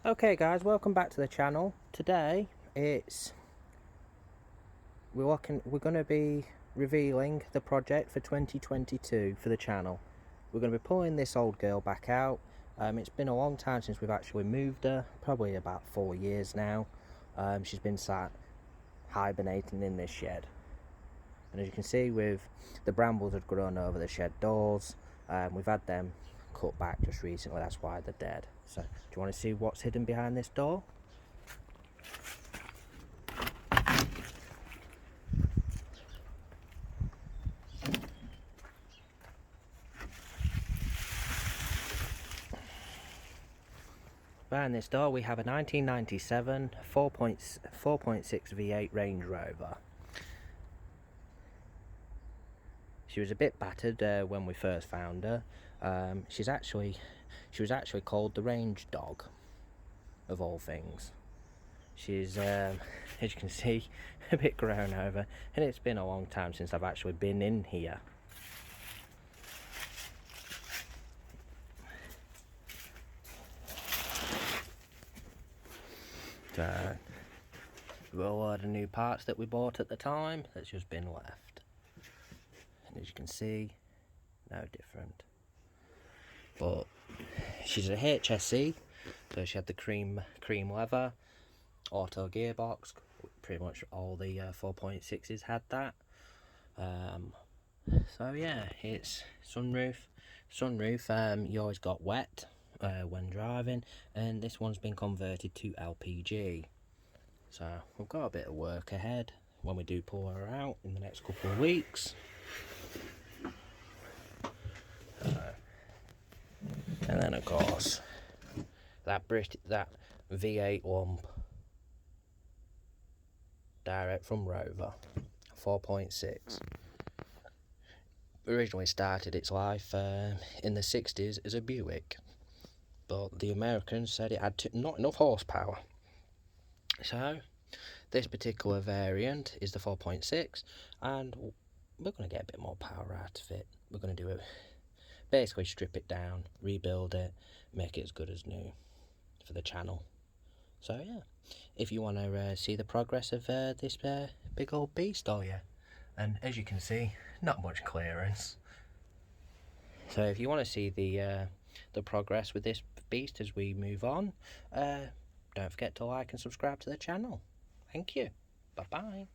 Okay guys, welcome back to the channel. Today we're going to be revealing the project for 2022 for the channel. We're going to be pulling this old girl back out. It's been a long time since we've actually moved her, probably about 4 years now. She's been sat hibernating in this shed, and as you can see, with the brambles had grown over the shed doors. We've had them cut back just recently, that's why they're dead. So do you want to see what's hidden behind this door? Behind this door we have a 1997 4.6 V8 Range Rover. She was a bit battered when we first found her. She was actually called the Range Dog, of all things. She's, as you can see, a bit grown over, and it's been a long time since I've actually been in here. We've got a lot of new parts that we bought at the time that's just been left, and as you can see, no different. But she's a HSE, so she had the cream leather, auto gearbox. Pretty much all the 4.6s had that. So yeah, it's sunroof. You always got wet when driving, and this one's been converted to LPG. So we've got a bit of work ahead when we do pull her out in the next couple of weeks. And then of course that V8 lump direct from Rover 4.6 originally started its life in the 60s as a Buick, but the Americans said it had not enough horsepower. So this particular variant is the 4.6, and we're going to get a bit more power out of it. We're going to do it, basically strip it down, rebuild it, make it as good as new for the channel. So yeah, if you want to see the progress of this big old beast, and as you can see, not much clearance. So if you want to see the progress with this beast as we move on, don't forget to like and subscribe to the channel. Thank you. Bye bye.